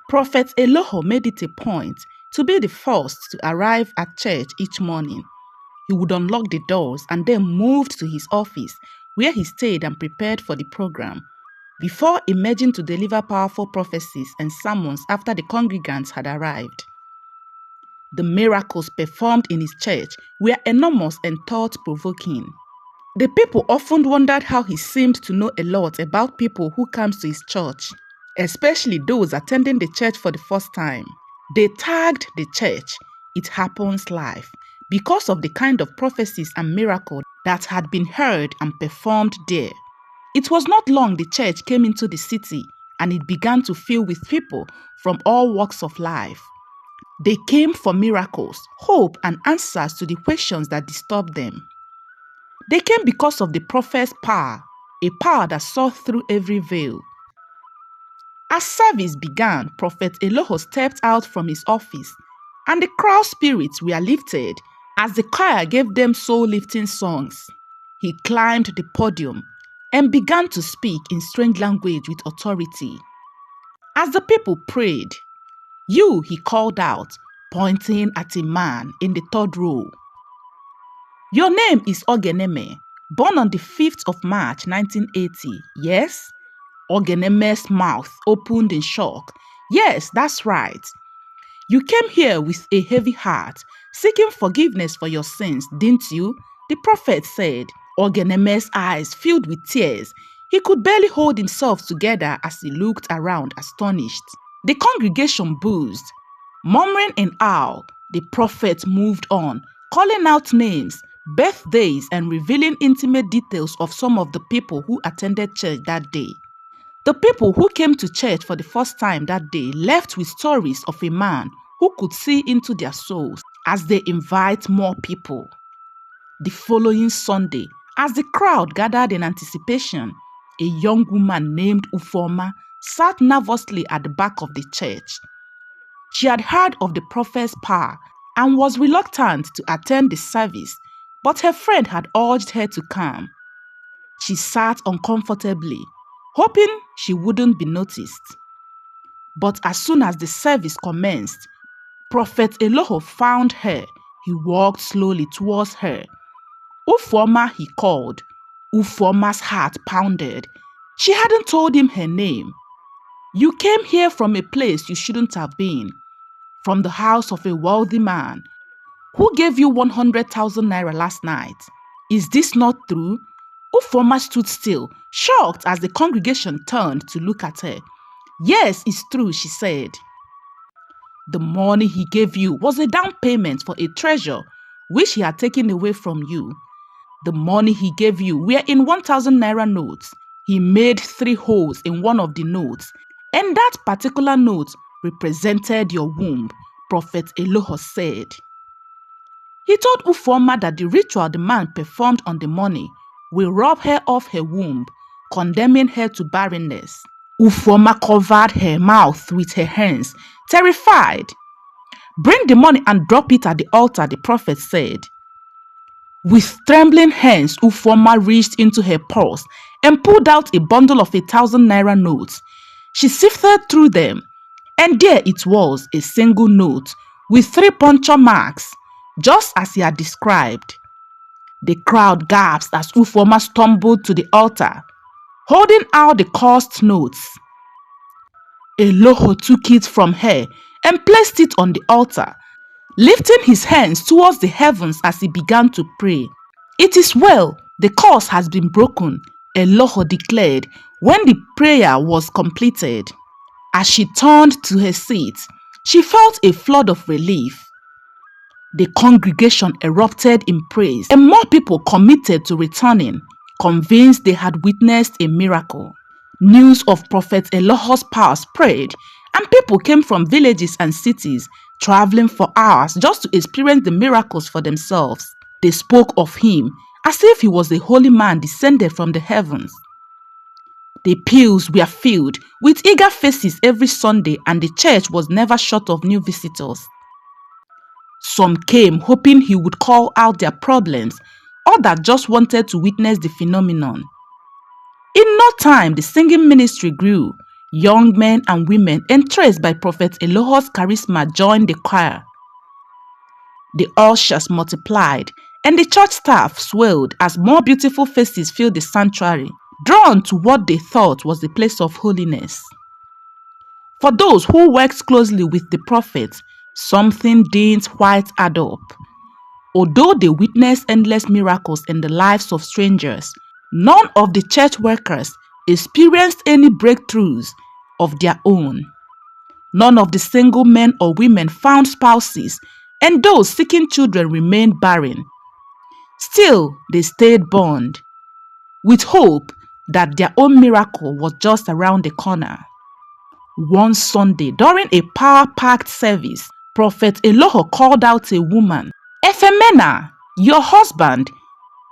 Prophet Eloho made it a point to be the first to arrive at church each morning. He would unlock the doors and then moved to his office, where he stayed and prepared for the program, before emerging to deliver powerful prophecies and sermons after the congregants had arrived. The miracles performed in his church were enormous and thought-provoking. The people often wondered how he seemed to know a lot about people who came to his church, especially those attending the church for the first time. They tagged the church, "It Happens Live," because of the kind of prophecies and miracles that had been heard and performed there. It was not long the church came into the city and it began to fill with people from all walks of life. They came for miracles, hope, and answers to the questions that disturbed them. They came because of the prophet's power, a power that saw through every veil. As service began, Prophet Eloho stepped out from his office, and the crowd spirits were lifted as the choir gave them soul-lifting songs. He climbed the podium and began to speak in strange language with authority. As the people prayed, "You," he called out, pointing at a man in the third row. "Your name is Ogeneme, born on the 5th of March 1980, yes?" Ogeneme's mouth opened in shock. "Yes, that's right. You came here with a heavy heart, seeking forgiveness for your sins, didn't you?" the prophet said. Ogeneme's eyes filled with tears. He could barely hold himself together as he looked around astonished. The congregation buzzed. Murmuring in awe, the prophet moved on, calling out names, birthdays, and revealing intimate details of some of the people who attended church that day. The people who came to church for the first time that day left with stories of a man who could see into their souls as they invite more people. The following Sunday, as the crowd gathered in anticipation, a young woman named Ufoma sat nervously at the back of the church. She had heard of the prophet's power and was reluctant to attend the service, but her friend had urged her to come. She sat uncomfortably, hoping she wouldn't be noticed. But as soon as the service commenced, Prophet Eloho found her. He walked slowly towards her. "Ufoma," he called. Ufoma's heart pounded. She hadn't told him her name. "You came here from a place you shouldn't have been, from the house of a wealthy man who gave you 100,000 naira last night. Is this not true?" Ufoma stood still, shocked as the congregation turned to look at her. "Yes, it's true," she said. "The money he gave you was a down payment for a treasure which he had taken away from you. The money he gave you were in 1,000 naira notes. He made 3 holes in one of the notes, and that particular note represented your womb," Prophet Eloho said. He told Ufoma that the ritual the man performed on the money will rob her of her womb, condemning her to barrenness. Ufoma covered her mouth with her hands, terrified. "Bring the money and drop it at the altar," the prophet said. With trembling hands, Ufoma reached into her purse and pulled out a bundle of 1,000 naira notes. She sifted through them, and there it was, a single note with 3 puncture marks, just as he had described. The crowd gasped as Ufoma stumbled to the altar, holding out the cursed notes. Eloho took it from her and placed it on the altar, lifting his hands towards the heavens as he began to pray. "It is well, the curse has been broken," Eloho declared when the prayer was completed. As she turned to her seat, she felt a flood of relief. The congregation erupted in praise, and more people committed to returning, convinced they had witnessed a miracle. News of Prophet Eloho's power spread, and people came from villages and cities, traveling for hours just to experience the miracles for themselves. They spoke of him as if he was a holy man descended from the heavens. The pews were filled with eager faces every Sunday, and the church was never short of new visitors. Some came hoping he would call out their problems, others just wanted to witness the phenomenon. In no time, the singing ministry grew. Young men and women entranced by Prophet Eloho's charisma joined the choir. The ushers multiplied, and the church staff swelled as more beautiful faces filled the sanctuary, drawn to what they thought was the place of holiness. For those who worked closely with the prophet, something didn't quite add up. Although they witnessed endless miracles in the lives of strangers, none of the church workers experienced any breakthroughs of their own. None of the single men or women found spouses, and those seeking children remained barren. Still, they stayed bound, with hope that their own miracle was just around the corner. One Sunday, during a power-packed service, Prophet Eloho called out a woman. "Efemena, your husband,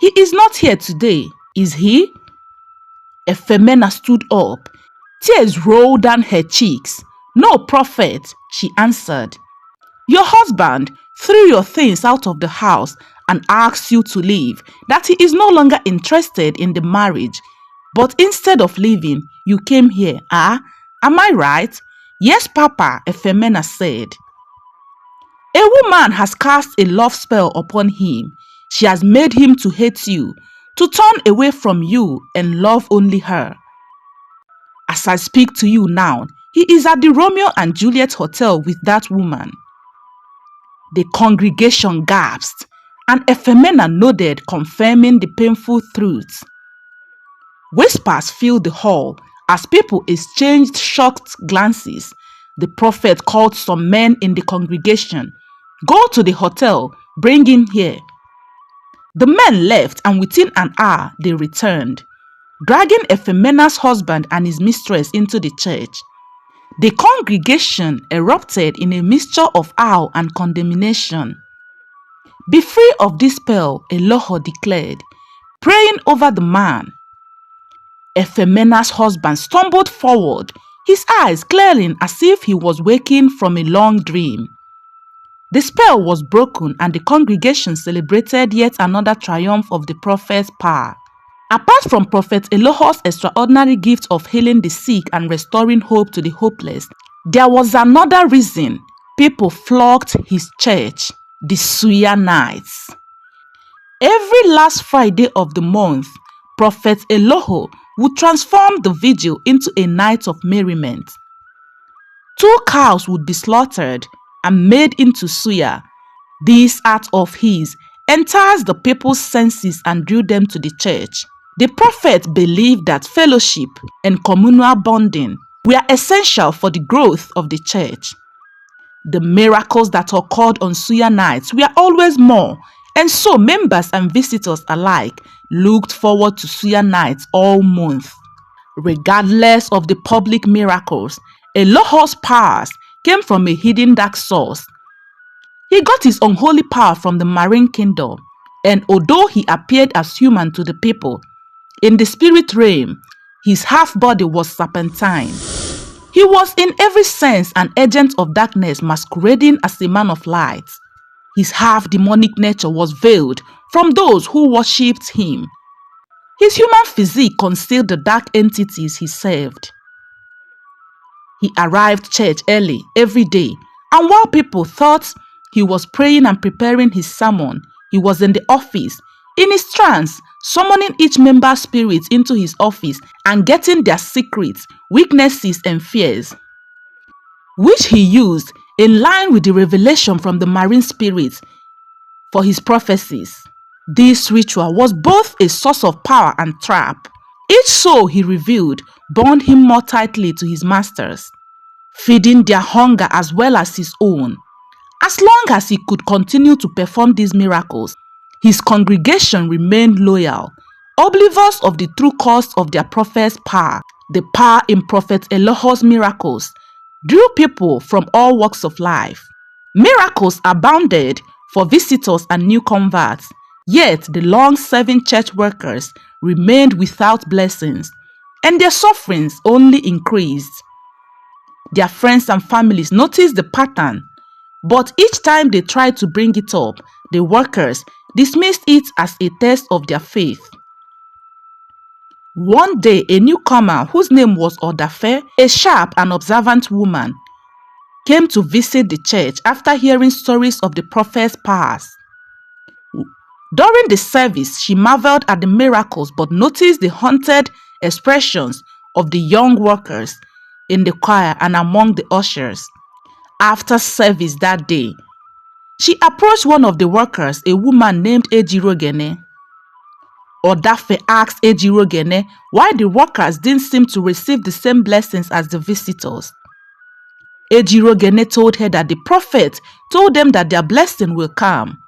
he is not here today, is he?" Efemena stood up. Tears rolled down her cheeks. "No, prophet," she answered. "Your husband threw your things out of the house and asked you to leave, that he is no longer interested in the marriage. But instead of leaving, you came here. Am I right?" "Yes, Papa," Efemena said. "A woman has cast a love spell upon him. She has made him to hate you, to turn away from you and love only her. As I speak to you now, he is at the Romeo and Juliet Hotel with that woman." The congregation gasped, and Efemena nodded, confirming the painful truth. Whispers filled the hall as people exchanged shocked glances. The prophet called some men in the congregation. "Go to the hotel, bring him here." The men left, and within an hour they returned, dragging Efemena's husband and his mistress into the church. The congregation erupted in a mixture of awe and condemnation. "Be free of this spell," Eloho declared, praying over the man. Efemena's husband stumbled forward, his eyes glaring as if he was waking from a long dream. The spell was broken, and the congregation celebrated yet another triumph of the prophet's power. Apart from Prophet Eloho's extraordinary gift of healing the sick and restoring hope to the hopeless, there was another reason people flocked his church: the Suya nights. Every last Friday of the month, Prophet Eloho would transform the vigil into a night of merriment. 2 cows would be slaughtered and made into suya. This art of his enticed the people's senses and drew them to the church. The prophet believed that fellowship and communal bonding were essential for the growth of the church. The miracles that occurred on suya nights were always more, and so members and visitors alike looked forward to suya nights all month. Regardless of the public miracles, Eloho's powers came from a hidden dark source. He got his unholy power from the marine kingdom, and although he appeared as human to the people, in the spirit realm, his half-body was serpentine. He was in every sense an agent of darkness masquerading as a man of light. His half-demonic nature was veiled from those who worshipped him. His human physique concealed the dark entities he served. He arrived church early every day, and while people thought he was praying and preparing his sermon, he was in the office, in his trance, summoning each member's spirit into his office and getting their secrets, weaknesses, and fears, which he used in line with the revelation from the marine spirits for his prophecies. This ritual was both a source of power and trap. Each soul he revealed bound him more tightly to his masters, feeding their hunger as well as his own. As long as he could continue to perform these miracles, his congregation remained loyal, oblivious of the true cause of their prophet's power. The power in Prophet Eloho's miracles drew people from all walks of life. Miracles abounded for visitors and new converts, yet the long-serving church workers remained without blessings, and their sufferings only increased. Their friends and families noticed the pattern, but each time they tried to bring it up, the workers dismissed it as a test of their faith. One day, a newcomer whose name was Odafe, a sharp and observant woman, came to visit the church after hearing stories of the prophet's powers. During the service, she marveled at the miracles but noticed the haunted expressions of the young workers in the choir and among the ushers. After service that day, she approached one of the workers, a woman named Ejirogene. Odafe asked Ejirogene why the workers didn't seem to receive the same blessings as the visitors. Ejirogene told her that the prophet told them that their blessing will come.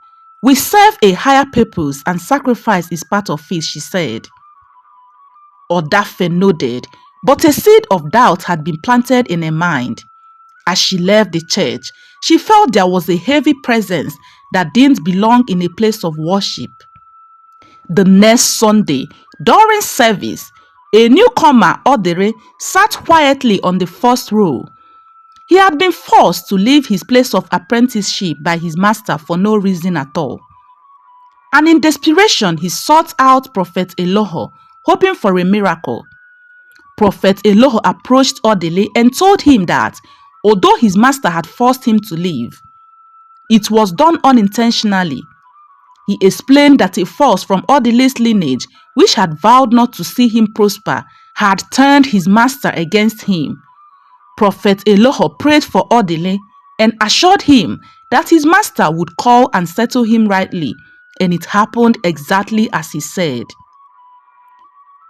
We serve a higher purpose and sacrifice is part of it, she said. Odafe nodded, but a seed of doubt had been planted in her mind. As she left the church, she felt there was a heavy presence that didn't belong in a place of worship. The next Sunday, during service, a newcomer, Odere, sat quietly on the first row. He had been forced to leave his place of apprenticeship by his master for no reason at all. And in desperation, he sought out Prophet Eloho, hoping for a miracle. Prophet Eloho approached Odele and told him that, although his master had forced him to leave, it was done unintentionally. He explained that a force from Odele's lineage, which had vowed not to see him prosper, had turned his master against him. Prophet Eloho prayed for Odele and assured him that his master would call and settle him rightly, and it happened exactly as he said.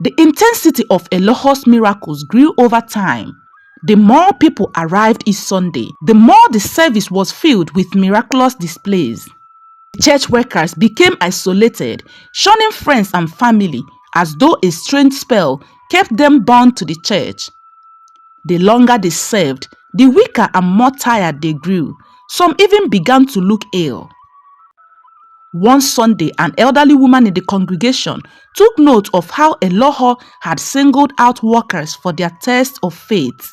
The intensity of Eloho's miracles grew over time. The more people arrived each Sunday, the more the service was filled with miraculous displays. Church workers became isolated, shunning friends and family as though a strange spell kept them bound to the church. The longer they served, the weaker and more tired they grew. Some even began to look ill. One Sunday, an elderly woman in the congregation took note of how Eloho had singled out workers for their test of faith.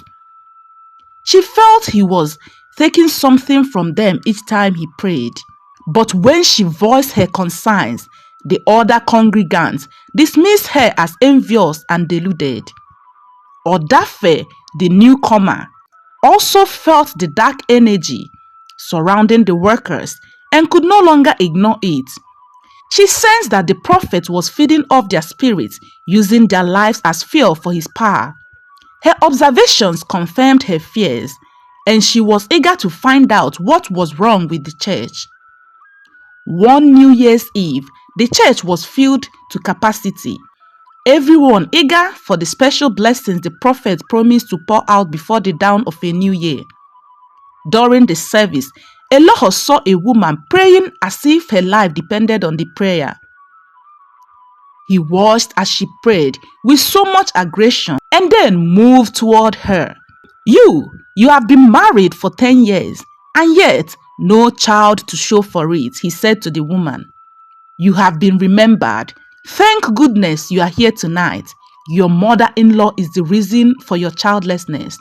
She felt he was taking something from them each time he prayed. But when she voiced her concerns, the other congregants dismissed her as envious and deluded. Odafe, the newcomer, also felt the dark energy surrounding the workers and could no longer ignore it. She sensed that the prophet was feeding off their spirits, using their lives as fuel for his power. Her observations confirmed her fears, and she was eager to find out what was wrong with the church. One New Year's Eve, the church was filled to capacity. Everyone eager for the special blessings the prophet promised to pour out before the dawn of a new year. During the service, Eloho saw a woman praying as if her life depended on the prayer. He watched as she prayed with so much aggression and then moved toward her. You have been married for 10 years and yet no child to show for it, he said to the woman. You have been remembered. Thank goodness you are here tonight. Your mother-in-law is the reason for your childlessness.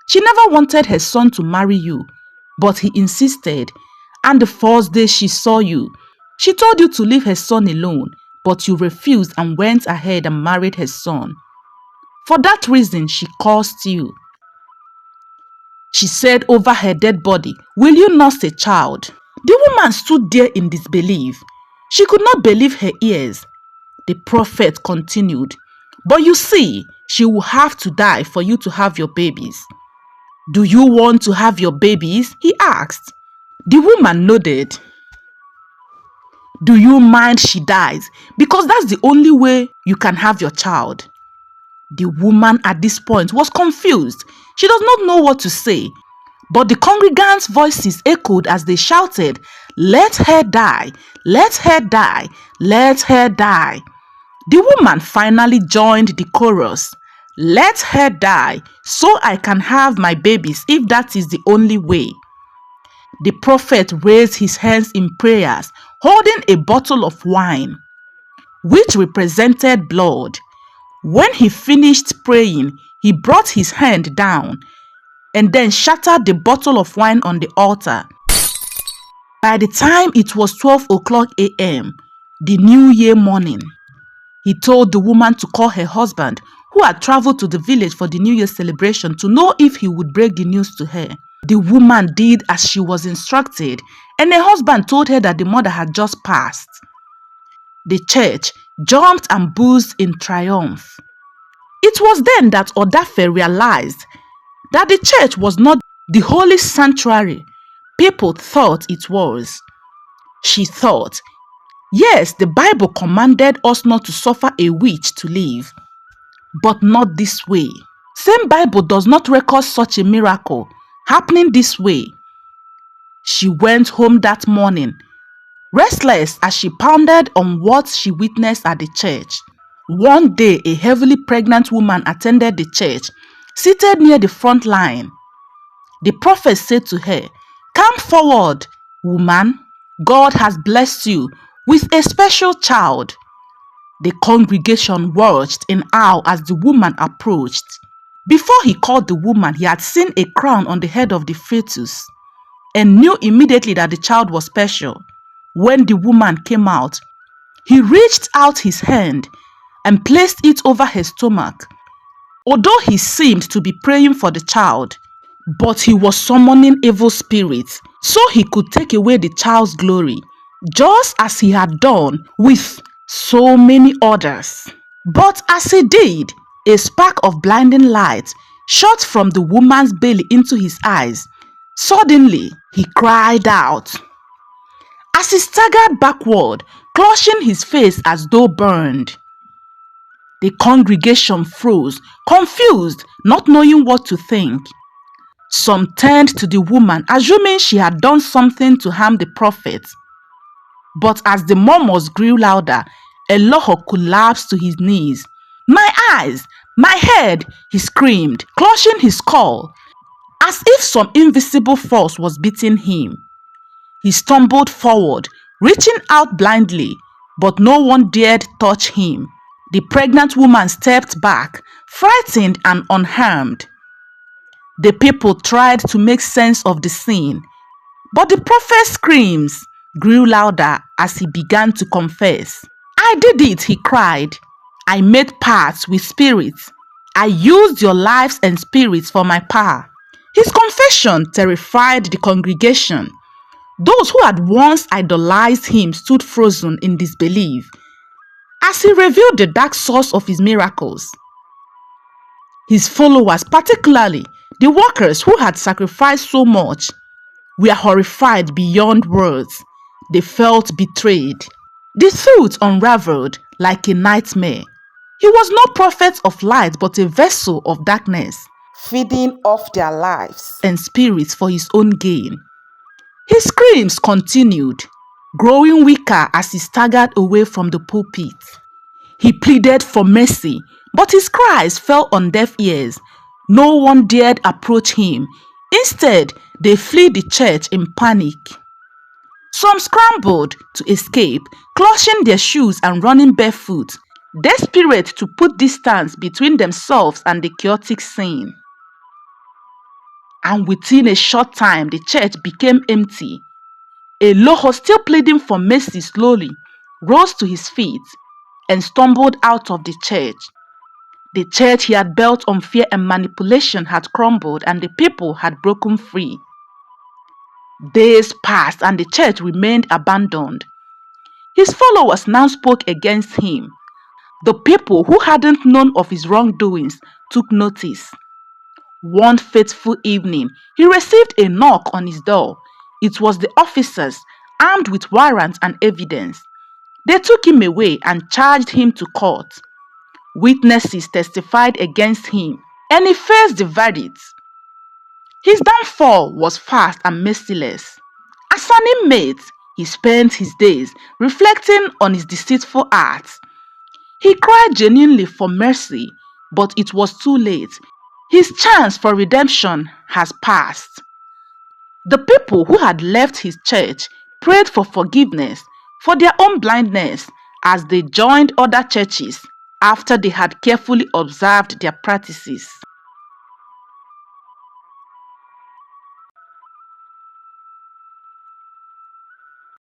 She never wanted her son to marry you, but he insisted. And the first day she saw you, she told you to leave her son alone, but you refused and went ahead and married her son. For that reason, she cursed you. She said over her dead body, will you nurse a child? The woman stood there in disbelief. She could not believe her ears. The prophet continued, but you see, she will have to die for you to have your babies. Do you want to have your babies? He asked. The woman nodded. Do you mind she dies? Because that's the only way you can have your child. The woman at this point was confused. She does not know what to say. But the congregants' voices echoed as they shouted, let her die, let her die, let her die. The woman finally joined the chorus. Let her die so I can have my babies if that is the only way. The prophet raised his hands in prayers, holding a bottle of wine, which represented blood. When he finished praying, he brought his hand down and then shattered the bottle of wine on the altar. By the time it was 12 o'clock a.m., the New Year morning, He told the woman to call her husband, who had traveled to the village for the New Year celebration, to know if he would break the news to her. The woman did as she was instructed, and her husband told her that the mother had just passed. The church jumped and buzzed in triumph. It was then that Odafe realized that the church was not the holy sanctuary people thought it was. She thought, yes, the Bible commanded us not to suffer a witch to live, but not this way. Same Bible does not record such a miracle happening this way. She went home that morning, restless as she pondered on what she witnessed at the church. One day, a heavily pregnant woman attended the church, seated near the front line. The prophet said to her, "Come forward, woman. God has blessed you with a special child." The congregation watched in awe as the woman approached. Before he called the woman, he had seen a crown on the head of the fetus and knew immediately that the child was special. When the woman came out, he reached out his hand and placed it over her stomach. Although he seemed to be praying for the child, but he was summoning evil spirits so he could take away the child's glory, just as he had done with so many others. But as he did, a spark of blinding light shot from the woman's belly into his eyes. Suddenly, he cried out. As he staggered backward, clutching his face as though burned. The congregation froze, confused, not knowing what to think. Some turned to the woman, assuming she had done something to harm the prophet. But as the murmurs grew louder, Eloho collapsed to his knees. "My eyes! My head!" he screamed, clutching his skull, as if some invisible force was beating him. He stumbled forward, reaching out blindly, but no one dared touch him. The pregnant woman stepped back, frightened and unharmed. The people tried to make sense of the scene, but the prophet's screams grew louder as he began to confess. "I did it," he cried. "I made pacts with spirits. I used your lives and spirits for my power." His confession terrified the congregation. Those who had once idolized him stood frozen in disbelief as he revealed the dark source of his miracles. His followers, particularly the workers who had sacrificed so much, were horrified beyond words. They felt betrayed. The truth unraveled like a nightmare. He was no prophet of light but a vessel of darkness, feeding off their lives and spirits for his own gain. His screams continued, growing weaker as he staggered away from the pulpit. He pleaded for mercy, but his cries fell on deaf ears. No one dared approach him. Instead, they fled the church in panic. Some scrambled to escape, clutching their shoes and running barefoot, desperate to put distance between themselves and the chaotic scene. And within a short time, the church became empty. Eloho, still pleading for mercy, slowly rose to his feet and stumbled out of the church. The church he had built on fear and manipulation had crumbled, and the people had broken free. Days passed and the church remained abandoned. His followers now spoke against him. The people who hadn't known of his wrongdoings took notice. One fateful evening, he received a knock on his door. It was the officers, armed with warrants and evidence. They took him away and charged him to court. Witnesses testified against him, and he faced the verdict. His downfall was fast and merciless. As an inmate, he spent his days reflecting on his deceitful acts. He cried genuinely for mercy, but it was too late. His chance for redemption has passed. The people who had left his church prayed for forgiveness for their own blindness as they joined other churches after they had carefully observed their practices.